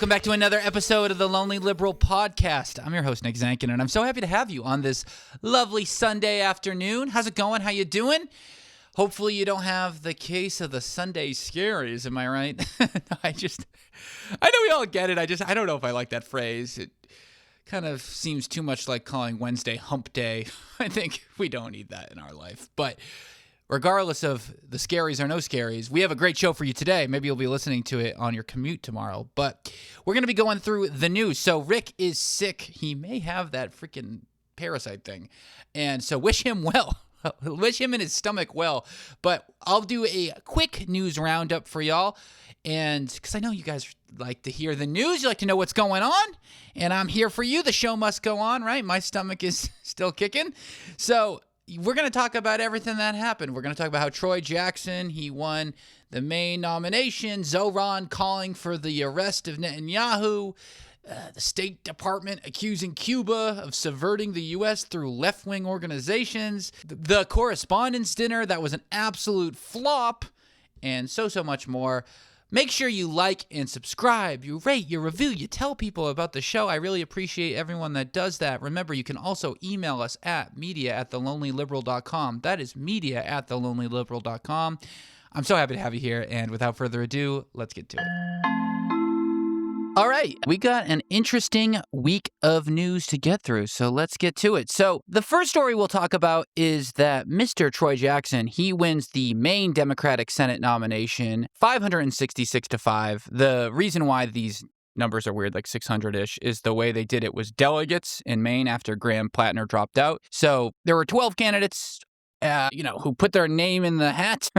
Welcome back to another episode of the Lonely Liberal Podcast. I'm your host, Nick Zankin, and I'm so happy to have you on this lovely Sunday afternoon. How's it going? How you doing? Hopefully you don't have the case of the Sunday scaries, am I right? I know we all get it. I don't know if I like that phrase. It kind of seems too much like calling Wednesday hump day. I think we don't need that in our life. But regardless of the scaries or no scaries, we have a great show for you today. Maybe you'll be listening to it on your commute tomorrow. But we're going to be going through the news. So Rick is sick. He may have that freaking parasite thing. And so wish him well. Wish him and his stomach well. But I'll do a quick news roundup for y'all. And because I know you guys like to hear the news, you like to know what's going on. And I'm here for you. The show must go on, right? My stomach is still kicking. So we're going to talk about everything that happened. We're going to talk about how Troy Jackson, he won the Maine nomination. Zohran calling for the arrest of Netanyahu. The State Department accusing Cuba of subverting the U.S. through left-wing organizations. The Correspondents Dinner, that was an absolute flop. And so much more. Make sure you like and subscribe, you rate, you review, you tell people about the show. I really appreciate everyone that does that. Remember, you can also email us at media@thelonelyliberal.com. That is media@thelonelyliberal.com. I'm so happy to have you here, and without further ado, let's get to it. All right, we got an interesting week of news to get through, so let's get to it. So the first story we'll talk about is that Mr. Troy Jackson, he wins the Maine Democratic Senate nomination, 566-5. The reason why these numbers are weird, like 600-ish, is the way they did it was delegates in Maine after Graham Plattner dropped out. So there were 12 candidates, who put their name in the hat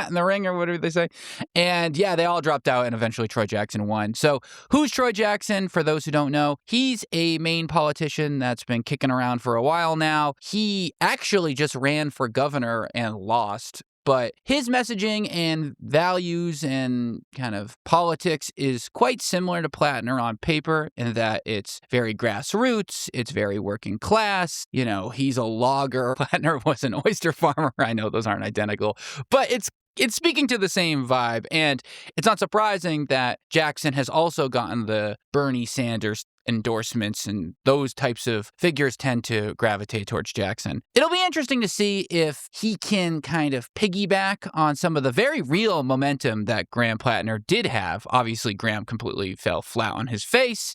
in the ring, or whatever they say. And yeah, they all dropped out, and eventually Troy Jackson won. So who's Troy Jackson? For those who don't know, he's a Maine politician that's been kicking around for a while now. He actually just ran for governor and lost. But his messaging and values and kind of politics is quite similar to Plattner on paper in that it's very grassroots, it's very working class. You know, he's a logger. Plattner was an oyster farmer. I know those aren't identical, but it's speaking to the same vibe. And it's not surprising that Jackson has also gotten the Bernie Sanders endorsements, and those types of figures tend to gravitate towards Jackson. It'll be interesting to see if he can kind of piggyback on some of the very real momentum that Graham Plattner did have. Obviously, Graham completely fell flat on his face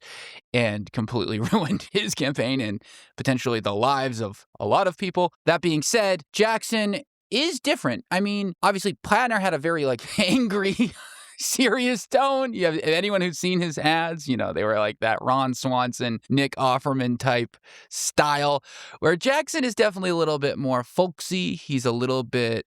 and completely ruined his campaign and potentially the lives of a lot of people. That being said, Jackson is different. I mean, obviously, Plattner had a very angry serious tone. You have anyone who's seen his ads, they were like that Ron Swanson, Nick Offerman type style, where Jackson is definitely a little bit more folksy. He's a little bit,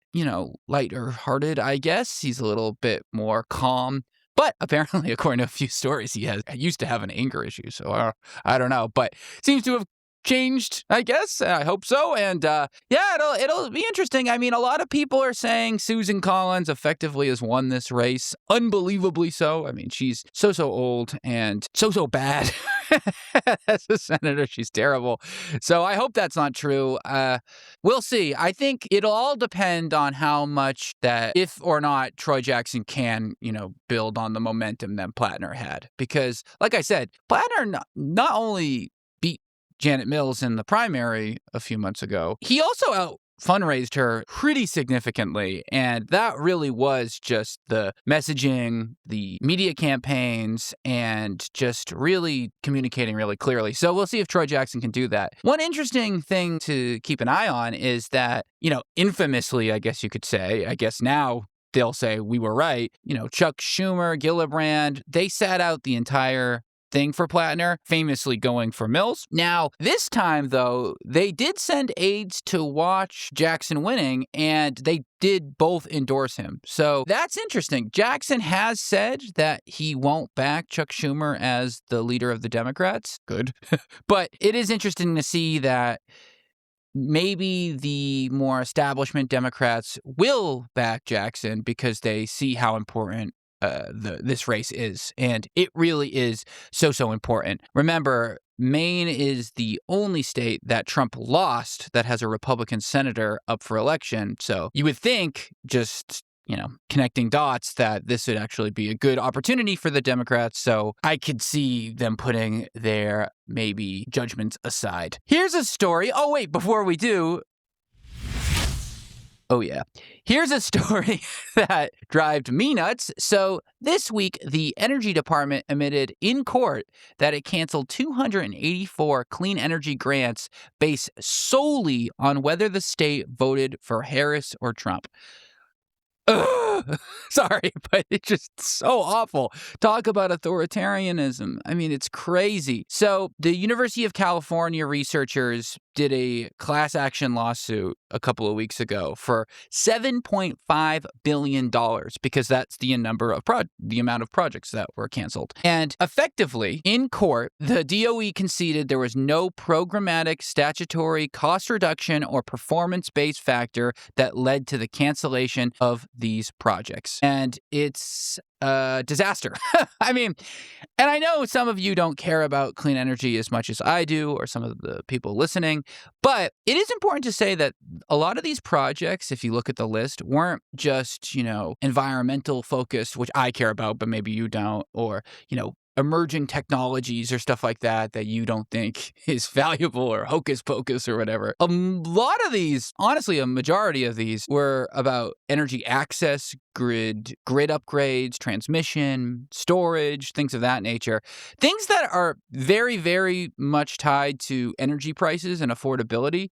lighter hearted, I guess. He's a little bit more calm. But apparently, according to a few stories, he used to have an anger issue. So I don't know, but seems to have changed, I guess. I hope so. And it'll be interesting. I mean, a lot of people are saying Susan Collins effectively has won this race. Unbelievably so. I mean, she's so old and so bad. As a senator, she's terrible. So I hope that's not true. We'll see. I think it'll all depend on how much that, if or not, Troy Jackson can, build on the momentum that Plattner had. Because, like I said, Plattner not only Janet Mills in the primary a few months ago, he also fundraised her pretty significantly. And that really was just the messaging, the media campaigns, and just really communicating really clearly. So we'll see if Troy Jackson can do that. One interesting thing to keep an eye on is that, infamously, I guess you could say, I guess now they'll say we were right. Chuck Schumer, Gillibrand, they sat out the entire thing for Plattner, famously going for Mills. Now, this time, though, they did send aides to watch Jackson winning, and they did both endorse him. So that's interesting. Jackson has said that he won't back Chuck Schumer as the leader of the Democrats. Good. But it is interesting to see that maybe the more establishment Democrats will back Jackson because they see how important this race is. And it really is so important. Remember, Maine is the only state that Trump lost that has a Republican senator up for election. So you would think, just connecting dots that this would actually be a good opportunity for the Democrats. So I could see them putting their maybe judgments aside. Here's a story. Oh, wait, before we do. Oh, yeah. Here's a story that drove me nuts. So this week, the Energy Department admitted in court that it canceled 284 clean energy grants based solely on whether the state voted for Harris or Trump. Ugh, sorry, but it's just so awful. Talk about authoritarianism. I mean, it's crazy. So the University of California researchers did a class action lawsuit a couple of weeks ago for $7.5 billion because that's the amount of projects that were canceled. And effectively, in court, the DOE conceded there was no programmatic, statutory, cost reduction, or performance-based factor that led to the cancellation of these projects. And it's a disaster. I mean, and I know some of you don't care about clean energy as much as I do, or some of the people listening, but it is important to say that a lot of these projects, if you look at the list, weren't just, environmental focused, which I care about, but maybe you don't, or, emerging technologies or stuff like that you don't think is valuable or hocus pocus or whatever. A lot of these, honestly, a majority of these were about energy access, grid upgrades, transmission, storage, things of that nature. Things that are very, very much tied to energy prices and affordability.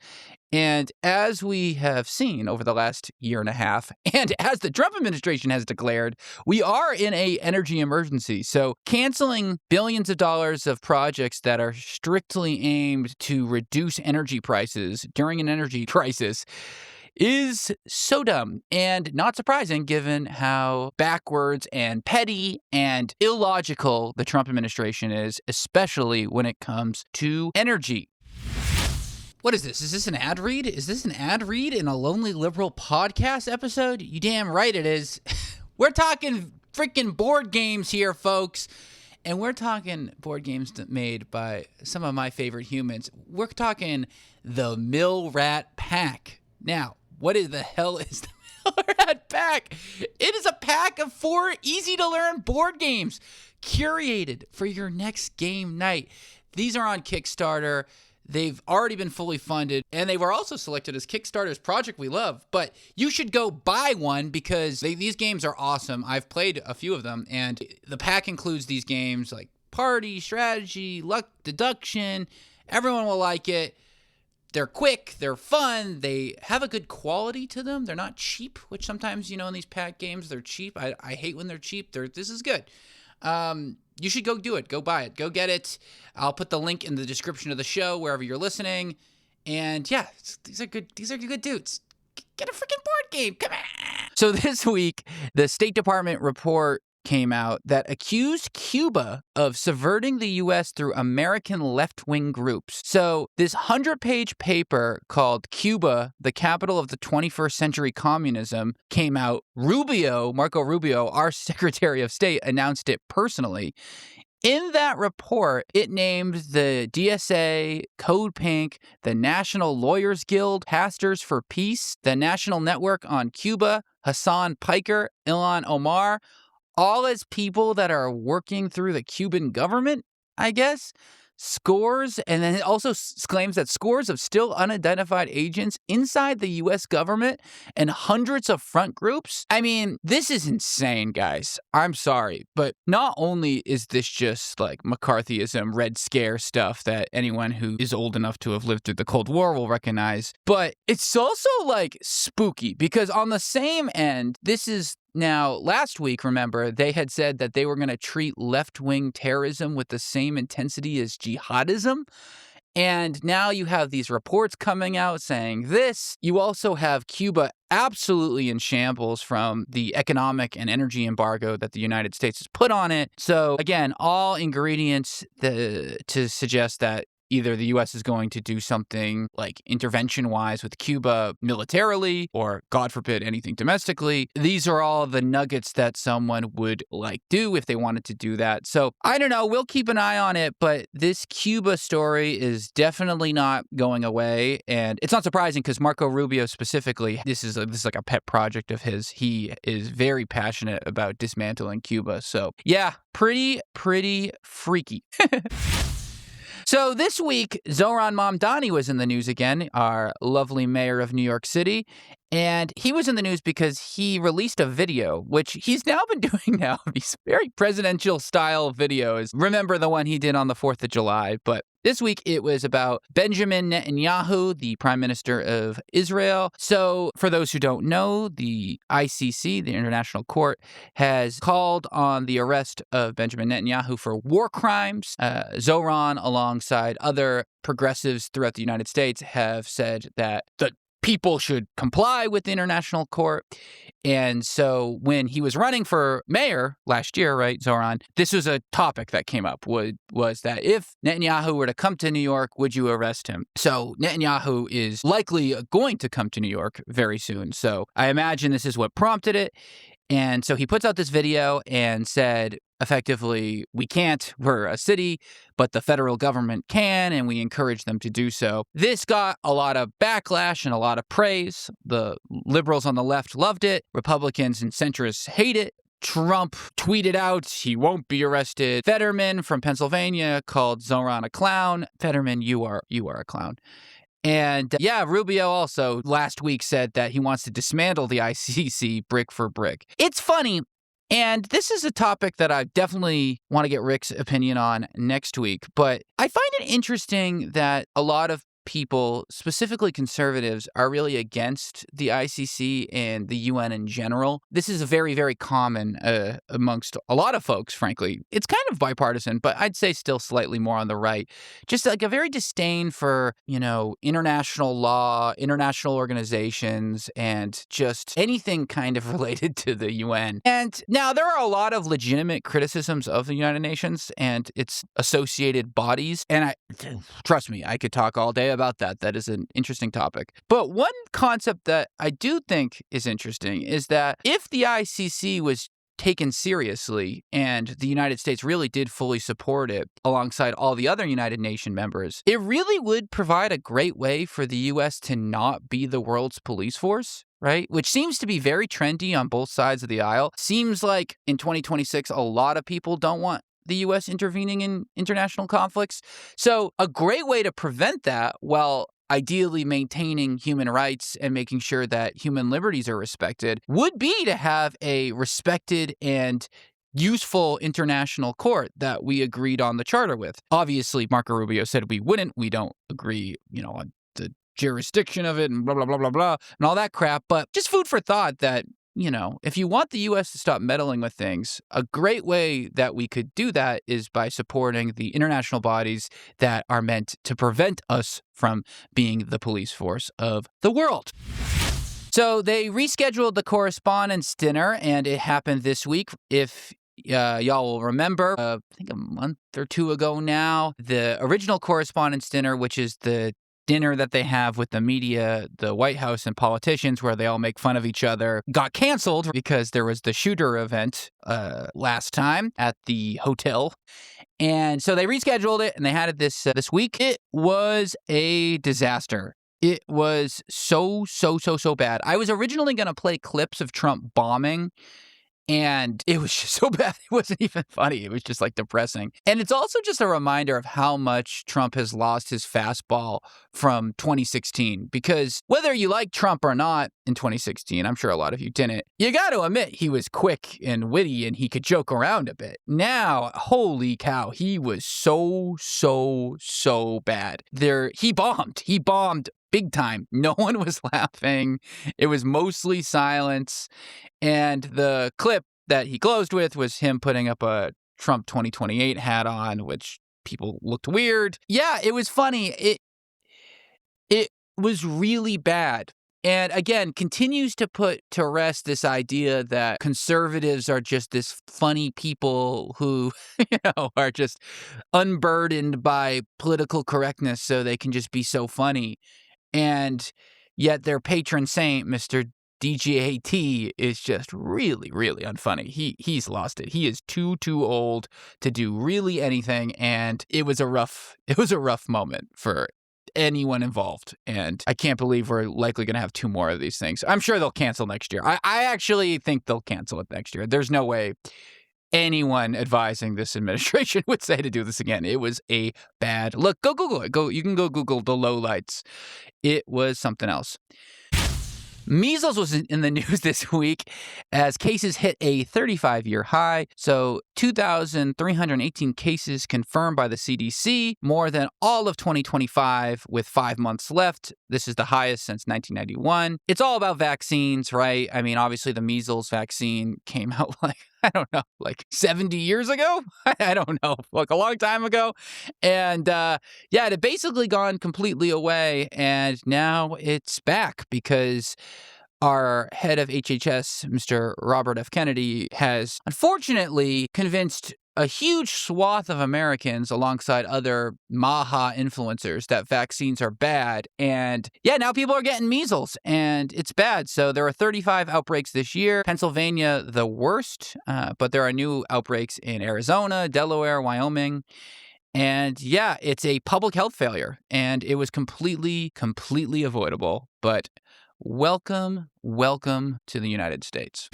And as we have seen over the last year and a half, and as the Trump administration has declared, we are in an energy emergency. So canceling billions of dollars of projects that are strictly aimed to reduce energy prices during an energy crisis is so dumb and not surprising given how backwards and petty and illogical the Trump administration is, especially when it comes to energy. What is this? Is this an ad read? Is this an ad read in a Lonely Liberal podcast episode? You damn right it is. We're talking freaking board games here, folks. And we're talking board games made by some of my favorite humans. We're talking the Mill Rat Pack. Now, what is the hell is the Mill Rat Pack? It is a pack of 4 easy-to-learn board games curated for your next game night. These are on Kickstarter. They've already been fully funded, and they were also selected as Kickstarter's Project We Love. But you should go buy one because these games are awesome. I've played a few of them, and the pack includes these games like Party, Strategy, Luck Deduction. Everyone will like it. They're quick, they're fun, they have a good quality to them. They're not cheap, which sometimes, in these pack games, they're cheap. I hate when they're cheap. This is good. You should go do it. Go buy it. Go get it. I'll put the link in the description of the show wherever you're listening. And yeah, these are good dudes. Get a freaking board game. Come on. So this week, the State Department report came out that accused Cuba of subverting the U.S. through American left-wing groups. So this 100-page paper called Cuba, the Capital of the 21st Century Communism, came out. Marco Rubio, our Secretary of State, announced it personally. In that report, it named the DSA, CodePink, the National Lawyers Guild, Pastors for Peace, the National Network on Cuba, Hasan Piker, Ilhan Omar, all as people that are working through the Cuban government, I guess. And then it also claims that scores of still unidentified agents inside the U.S. government and hundreds of front groups. I mean, this is insane, guys. I'm sorry, but not only is this just like McCarthyism, Red Scare stuff that anyone who is old enough to have lived through the Cold War will recognize, but it's also like spooky because on the same end, this is now, last week, remember, they had said that they were going to treat left-wing terrorism with the same intensity as jihadism. And now you have these reports coming out saying this. You also have Cuba absolutely in shambles from the economic and energy embargo that the United States has put on it. So again, all ingredients to suggest that either the U.S. is going to do something like intervention-wise with Cuba militarily, or, God forbid, anything domestically. These are all the nuggets that someone would do if they wanted to do that. So I don't know. We'll keep an eye on it, but this Cuba story is definitely not going away, and it's not surprising because Marco Rubio specifically, this is like a pet project of his. He is very passionate about dismantling Cuba. So yeah, pretty freaky. So this week, Zohran Mamdani was in the news again, our lovely mayor of New York City. And he was in the news because he released a video, which he's now been doing now, these very presidential-style videos. Remember the one he did on the 4th of July. But this week, it was about Benjamin Netanyahu, the Prime Minister of Israel. So for those who don't know, the ICC, the International Court, has called on the arrest of Benjamin Netanyahu for war crimes. Zohran, alongside other progressives throughout the United States, have said that the people should comply with the International Court. And so when he was running for mayor last year, right, Zohran, this was a topic that came up, was that if Netanyahu were to come to New York, would you arrest him? So Netanyahu is likely going to come to New York very soon. So I imagine this is what prompted it. And so he puts out this video and said, effectively, we can't, we're a city, but the federal government can, and we encourage them to do so. This got a lot of backlash and a lot of praise. The liberals on the left loved it. Republicans and centrists hate it. Trump tweeted out he won't be arrested. Fetterman from Pennsylvania called Zohran a clown. Fetterman, you are a clown. And yeah, Rubio also last week said that he wants to dismantle the ICC brick for brick. It's funny. And this is a topic that I definitely want to get Rick's opinion on next week. But I find it interesting that a lot of people, specifically conservatives, are really against the ICC and the UN in general. This is very, very common amongst a lot of folks, frankly. It's kind of bipartisan, but I'd say still slightly more on the right. Just like a very disdain for, international law, international organizations, and just anything kind of related to the UN. And now there are a lot of legitimate criticisms of the United Nations and its associated bodies. And trust me, I could talk all day about that. That is an interesting topic. But one concept that I do think is interesting is that if the ICC was taken seriously and the United States really did fully support it alongside all the other United Nations members, it really would provide a great way for the U.S. to not be the world's police force. Right? Which seems to be very trendy on both sides of the aisle. Seems like in 2026, a lot of people don't want the U.S. intervening in international conflicts. So a great way to prevent that while ideally maintaining human rights and making sure that human liberties are respected would be to have a respected and useful international court that we agreed on the charter with. Obviously, Marco Rubio said we wouldn't. We don't agree, on the jurisdiction of it and blah, blah, blah, blah, blah, and all that crap. But just food for thought that, if you want the U.S. to stop meddling with things, a great way that we could do that is by supporting the international bodies that are meant to prevent us from being the police force of the world. So they rescheduled the Correspondents Dinner, and it happened this week. If y'all will remember, I think a month or two ago now, the original Correspondents Dinner, which is the dinner that they have with the media, the White House, and politicians where they all make fun of each other, got canceled because there was the shooter event last time at the hotel. And so they rescheduled it, and they had it this week. It was a disaster. It was so bad. I was originally going to play clips of Trump bombing, and it was just so bad. It wasn't even funny. It was just depressing. And it's also just a reminder of how much Trump has lost his fastball from 2016. Because whether you like Trump or not in 2016, I'm sure a lot of you didn't, you got to admit he was quick and witty and he could joke around a bit. Now, holy cow, he was so bad. He bombed big time. No one was laughing. It was mostly silence. And the clip that he closed with was him putting up a Trump 2028 hat on, which people looked weird. Yeah, it was funny. It was really bad. And again, continues to put to rest this idea that conservatives are just this funny people who, are just unburdened by political correctness so they can just be so funny. And yet their patron saint, Mr. DGAT, is just really, really unfunny. He's lost it. He is too old to do really anything, and it was a rough moment for anyone involved. And I can't believe we're likely going to have 2 more of these things. I'm sure they'll cancel next year. I actually think they'll cancel it next year. There's no way anyone advising this administration would say to do this again. It was a bad look. Go Google it. You can go Google the lowlights. It was something else. Measles was in the news this week as cases hit a 35-year high. So 2,318 cases confirmed by the CDC, more than all of 2025 with 5 months left. This is the highest since 1991. It's all about vaccines, right? I mean, obviously the measles vaccine came out like 70 years ago? I don't know, like a long time ago. And it had basically gone completely away. And now it's back because our head of HHS, Mr. Robert F. Kennedy, has unfortunately convinced a huge swath of Americans alongside other Maha influencers that vaccines are bad. And now people are getting measles and it's bad. So there are 35 outbreaks this year. Pennsylvania, the worst, but there are new outbreaks in Arizona, Delaware, Wyoming. And it's a public health failure and it was completely avoidable. But welcome to the United States.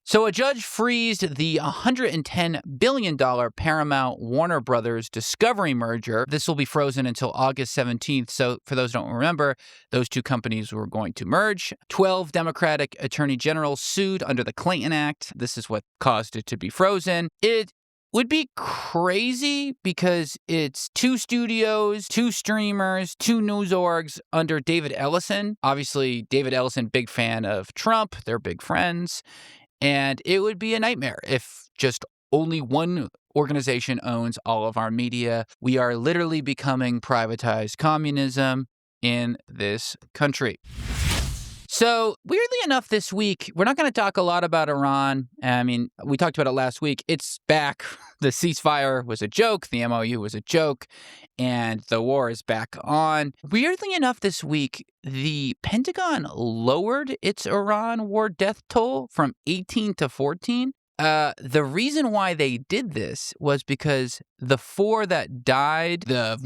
So a judge freezed the $110 billion Paramount Warner Brothers Discovery merger. This will be frozen until August 17th. So for those who don't remember, those 2 companies were going to merge. 12 Democratic attorney generals sued under the Clayton Act. This is what caused it to be frozen. It would be crazy because it's 2 studios, 2 streamers, 2 news orgs under David Ellison. Obviously, David Ellison, big fan of Trump. They're big friends. And it would be a nightmare if just only one organization owns all of our media. We are literally becoming privatized communism in this country. So weirdly enough this week, we're not going to talk a lot about Iran. I mean, we talked about it last week. It's back. The ceasefire was a joke. The MOU was a joke. And the war is back on. Weirdly enough this week, the Pentagon lowered its Iran war death toll from 18 to 14. The reason why they did this was because the 4 that died, the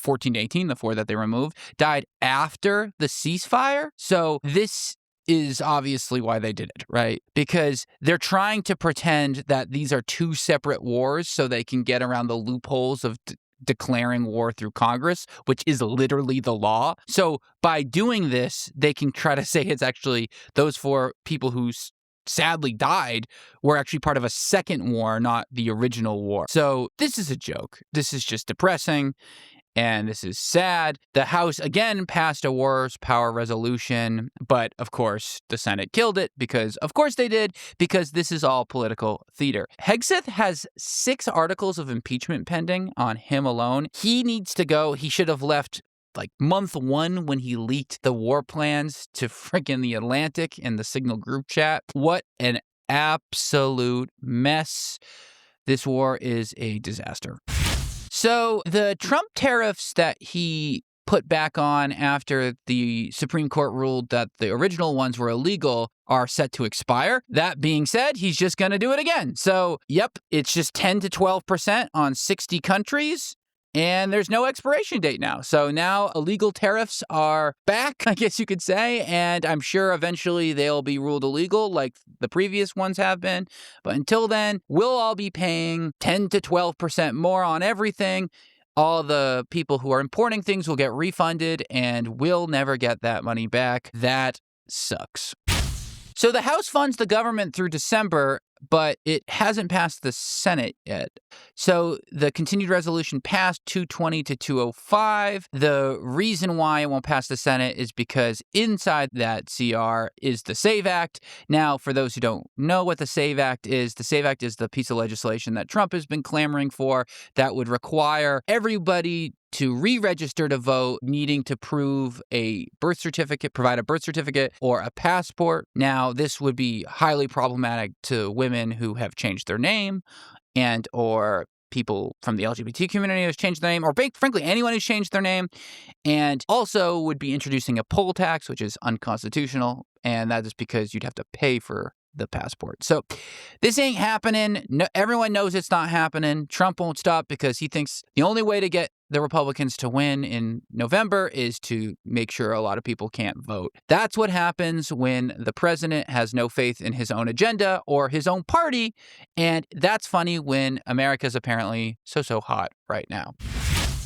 14 to 18, the 4 that they removed, died after the ceasefire. So this is obviously why they did it, right? Because they're trying to pretend that these are 2 separate wars so they can get around the loopholes of declaring war through Congress, which is literally the law. So by doing this, they can try to say it's actually those 4 people who sadly died were actually part of a second war, not the original war. So this is a joke. This is just depressing. And this is sad. The House, again, passed a wars power resolution. But, of course, the Senate killed it because, of course they did, because this is all political theater. Hegseth has 6 articles of impeachment pending on him alone. He needs to go. He should have left like month 1 when he leaked the war plans to freaking the Atlantic in the Signal group chat. What an absolute mess. This war is a disaster. So the Trump tariffs that he put back on after the Supreme Court ruled that the original ones were illegal are set to expire. That being said, he's just going to do it again. So, it's just 10 to 12% on 60 countries. And there's no expiration date now. So now illegal tariffs are back, I guess you could say. And I'm sure eventually they'll be ruled illegal like the previous ones have been. But until then, we'll all be paying 10 to 12% more on everything. All the people who are importing things will get refunded and we'll never get that money back. That sucks. So the House funds the government through December, but it hasn't passed the Senate yet. So the continued resolution passed 220 to 205. The reason why it won't pass the Senate is because inside that CR is the SAVE Act. Now, for those who don't know what the SAVE Act is the piece of legislation that Trump has been clamoring for that would require everybody to re-register to vote, needing to prove a birth certificate, provide a birth certificate or a passport. Now, this would be highly problematic to women who have changed their name and or people from the LGBT community who's changed their name, or frankly, anyone who's changed their name, and also would be introducing a poll tax, which is unconstitutional, and that is because you'd have to pay for the passport. So this ain't happening. No, everyone knows it's not happening. Trump won't stop because he thinks the only way to get the Republicans to win in November is to make sure a lot of people can't vote. That's what happens when the president has no faith in his own agenda or his own party. And that's funny when America's apparently so hot right now.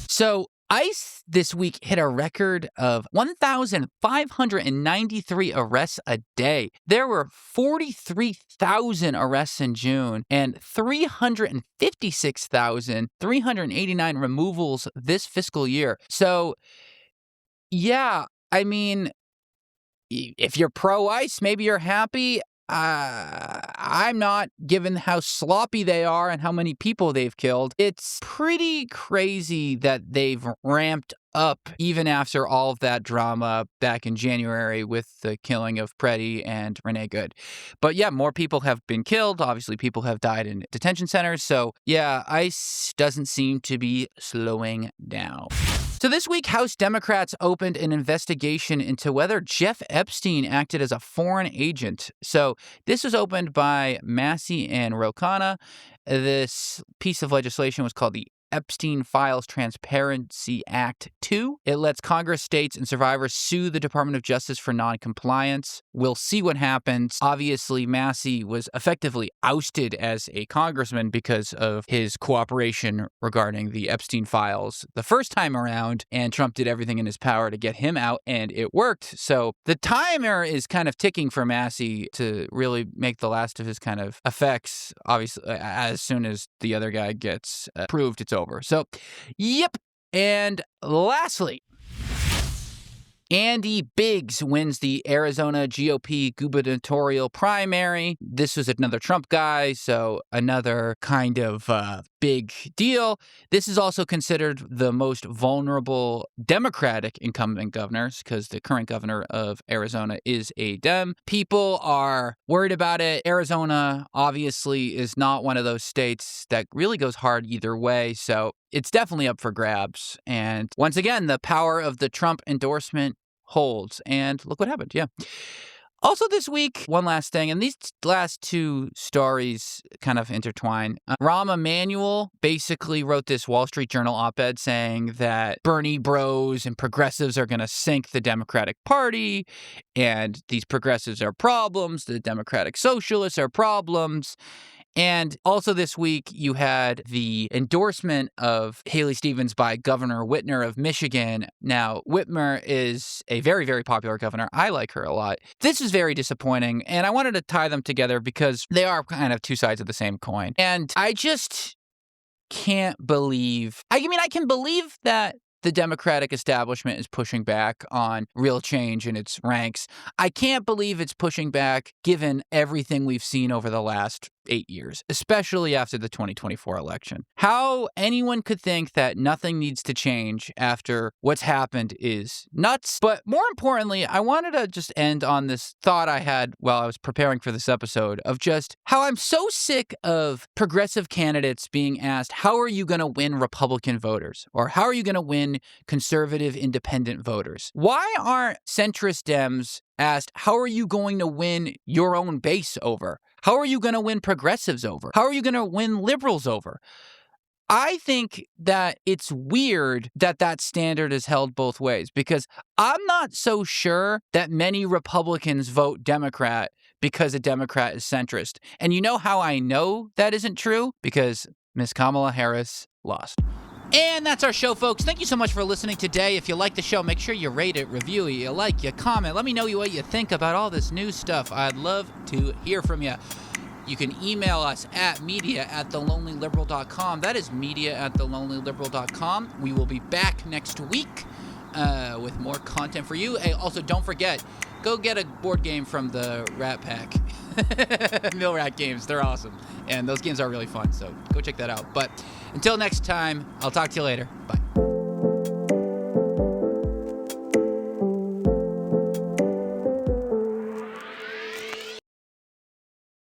So ICE this week hit a record of 1,593 arrests a day. There were 43,000 arrests in June and 356,389 removals this fiscal year. So, yeah, I mean, if you're pro-ICE, maybe you're happy. I'm not, given how sloppy they are and how many people they've killed. It's pretty crazy that they've ramped up even after all of that drama back in January with the killing of Preddy and Renee Good. But yeah, more people have been killed. Obviously, people have died in detention centers. So yeah, ICE doesn't seem to be slowing down. So this week, House Democrats opened an investigation into whether Jeff Epstein acted as a foreign agent. So this was opened by Massey and Ro-Khanna. This piece of legislation was called the Epstein Files Transparency Act 2. It lets Congress, states, and survivors sue the Department of Justice for noncompliance. We'll see what happens. Obviously, Massey was effectively ousted as a congressman because of his cooperation regarding the Epstein files the first time around, and Trump did everything in his power to get him out, and it worked. So the timer is kind of ticking for Massey to really make the last of his kind of effects. Obviously, as soon as the other guy gets approved, it's over. So, yep. And lastly, Andy Biggs wins the Arizona GOP gubernatorial primary. This was another Trump guy, so another kind of big deal. This is also considered the most vulnerable Democratic incumbent governors because the current governor of Arizona is a Dem. People are worried about it. Arizona obviously is not one of those states that really goes hard either way, so it's definitely up for grabs. And once again, the power of the Trump endorsement holds. And look what happened. Yeah. Also this week, one last thing, and these last two stories kind of intertwine. Rahm Emanuel basically wrote this Wall Street Journal op-ed saying that Bernie bros and progressives are going to sink the Democratic Party, and these progressives are problems, the Democratic Socialists are problems. And also this week, you had the endorsement of Haley Stevens by Governor Whitmer of Michigan. Now, Whitmer is a very, very popular governor. I like her a lot. This is very disappointing, and I wanted to tie them together because they are kind of two sides of the same coin. And I just can't believe... I mean, I can believe that the Democratic establishment is pushing back on real change in its ranks. I can't believe it's pushing back given everything we've seen over the last 8 years, especially after the 2024 election. How anyone could think that nothing needs to change after what's happened is nuts. But more importantly, I wanted to just end on this thought I had while I was preparing for this episode of just how I'm so sick of progressive candidates being asked, how are you going to win Republican voters? Or how are you going to win conservative independent voters? Why aren't centrist Dems asked, how are you going to win your own base over? How are you going to win progressives over? How are you going to win liberals over? I think that it's weird that that standard is held both ways because I'm not so sure that many Republicans vote Democrat because a Democrat is centrist. And you know how I know that isn't true? Because Miss Kamala Harris lost. And that's our show, folks. Thank you so much for listening today. If you like the show, make sure you rate it, review it, you like, you comment. Let me know what you think about all this new stuff. I'd love to hear from you. You can email us at media@thelonelyliberal.com. That is media@thelonelyliberal.com. We will be back next week with more content for you. Hey, also, don't forget, go get a board game from the Rat Pack. Mill Rat games. They're awesome. And those games are really fun, so go check that out. But until next time, I'll talk to you later. Bye.